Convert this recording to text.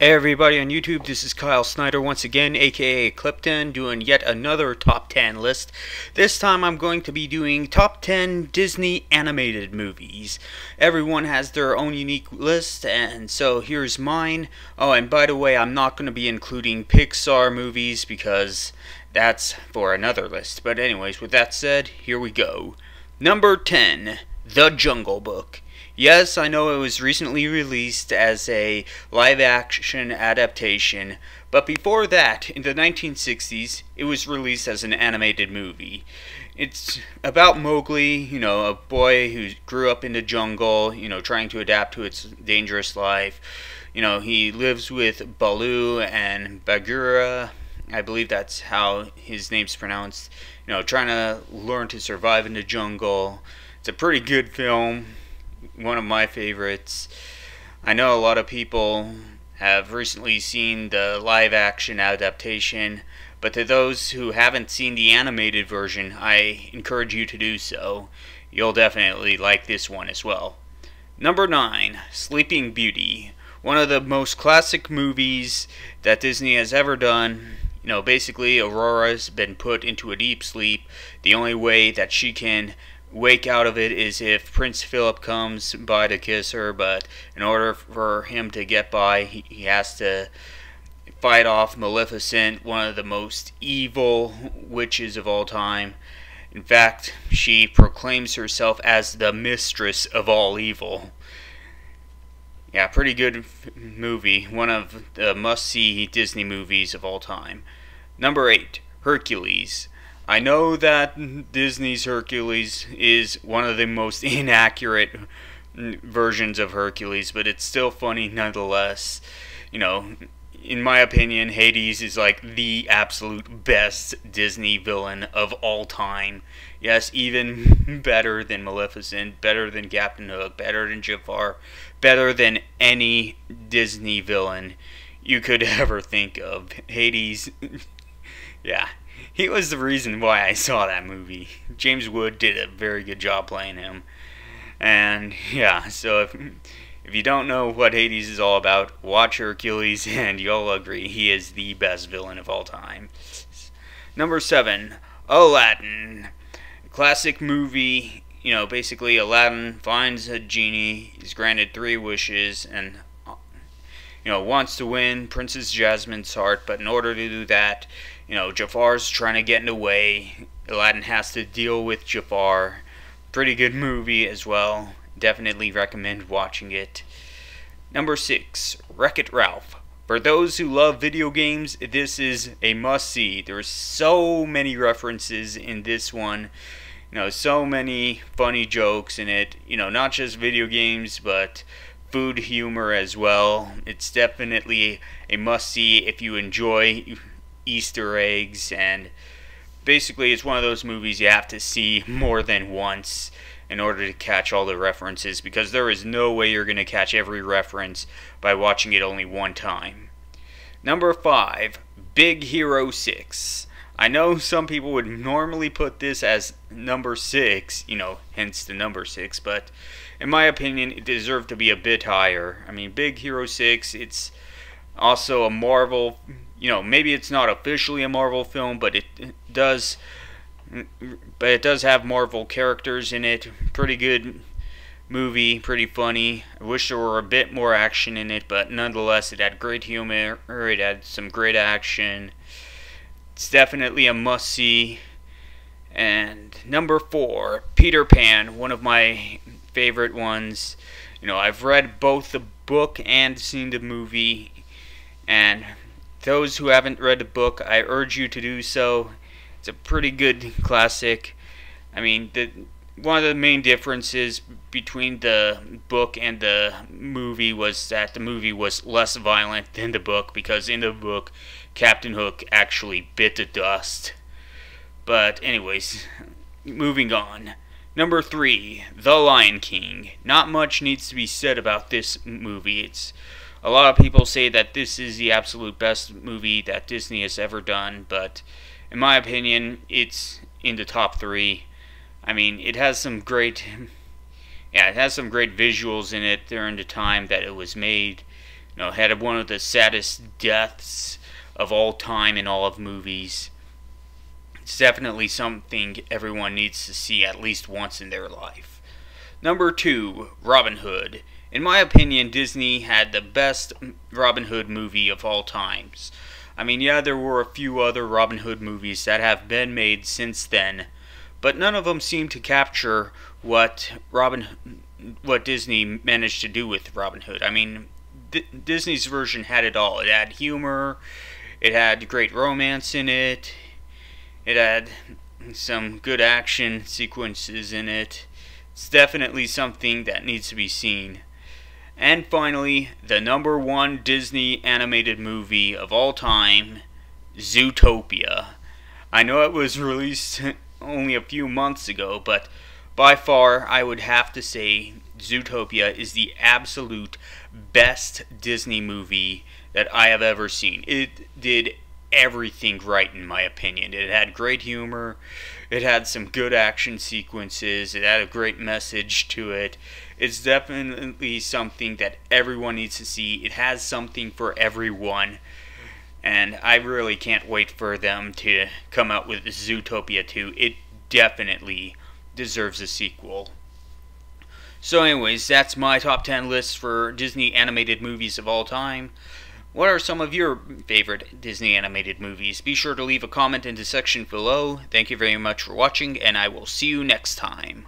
Hey everybody on YouTube, this is Kyle Snyder once again, aka Clipton, doing yet another top 10 list. This time I'm going to be doing top 10 Disney animated movies. Everyone has their own unique list, and so here's mine. Oh, and by the way, I'm not going to be including Pixar movies because that's for another list. But anyways, with that said, here we go. Number 10, The Jungle Book. Yes, I know it was recently released as a live-action adaptation, but before that, in the 1960s, it was released as an animated movie. It's about Mowgli, a boy who grew up in the jungle, trying to adapt to its dangerous life. He lives with Baloo and Bagheera. I believe that's how his name's pronounced. Trying to learn to survive in the jungle. It's a pretty good film. One of my favorites. I know a lot of people have recently seen the live action adaptation, but to those who haven't seen the animated version, I encourage you to do so. You'll definitely like this one as well. Number 9, Sleeping Beauty. One of the most classic movies that Disney has ever done. Basically Aurora's been put into a deep sleep. The only way that she can wake out of it is if Prince Philip comes by to kiss her, but in order for him to get by, he has to fight off Maleficent, one of the most evil witches of all time. In fact, she proclaims herself as the mistress of all evil. Yeah, pretty good movie. One of the must-see Disney movies of all time. Number 8, Hercules. I know that Disney's Hercules is one of the most inaccurate versions of Hercules, but it's still funny nonetheless. In my opinion, Hades is like the absolute best Disney villain of all time. Yes, even better than Maleficent, better than Captain Hook, better than Jafar, better than any Disney villain you could ever think of. Hades, yeah. He was the reason why I saw that movie. James Wood did a very good job playing him. And yeah, so if you don't know what Hades is all about, watch Hercules and you'll agree he is the best villain of all time. Number 7, Aladdin. Classic movie. Basically Aladdin finds a genie, he's granted 3 wishes, and wants to win Princess Jasmine's heart, but in order to do that, Jafar's trying to get in the way. Aladdin has to deal with Jafar. Pretty good movie as well. Definitely recommend watching it. Number 6, Wreck-It Ralph. For those who love video games, this is a must-see. There's so many references in this one. So many funny jokes in it. Not just video games, but food humor as well. It's definitely a must-see if you enjoy Easter eggs, and basically it's one of those movies you have to see more than once in order to catch all the references, because there is no way you're going to catch every reference by watching it only one time. Number 5, Big Hero 6. I know some people would normally put this as number 6, hence the number 6, but in my opinion it deserved to be a bit higher. Big Hero 6, it's also a Marvel, maybe it's not officially a Marvel film, but it does have Marvel characters in it. Pretty good movie, pretty funny. I wish there were a bit more action in it, but nonetheless it had great humor, it had some great action. It's definitely a must-see. And number 4, Peter Pan, one of my favorite ones. I've read both the book and seen the movie, and those who haven't read the book, I urge you to do so. It's a pretty good classic. One of the main differences between the book and the movie was that the movie was less violent than the book, because in the book, Captain Hook actually bit the dust. But anyways, moving on. Number 3, The Lion King. Not much needs to be said about this movie. A lot of people say that this is the absolute best movie that Disney has ever done, but in my opinion, it's in the top 3. It has some great visuals in it during the time that it was made. had one of the saddest deaths of all time in all of movies. It's definitely something everyone needs to see at least once in their life. Number 2, Robin Hood. In my opinion, Disney had the best Robin Hood movie of all times. I mean, yeah, there were a few other Robin Hood movies that have been made since then, but none of them seem to capture what Disney managed to do with Robin Hood. I mean, Disney's version had it all. It had humor, it had great romance in it, it had some good action sequences in it. It's definitely something that needs to be seen. And finally, the number 1 Disney animated movie of all time, Zootopia. I know it was released only a few months ago, but by far I would have to say Zootopia is the absolute best Disney movie that I have ever seen. It did everything right in my opinion. It had great humor, it had some good action sequences, it had a great message to it. It's definitely something that everyone needs to see. It has something for everyone, and I really can't wait for them to come out with Zootopia 2. It definitely deserves a sequel. So anyways, that's my top 10 list for Disney animated movies of all time. What are some of your favorite Disney animated movies? Be sure to leave a comment in the section below. Thank you very much for watching, and I will see you next time.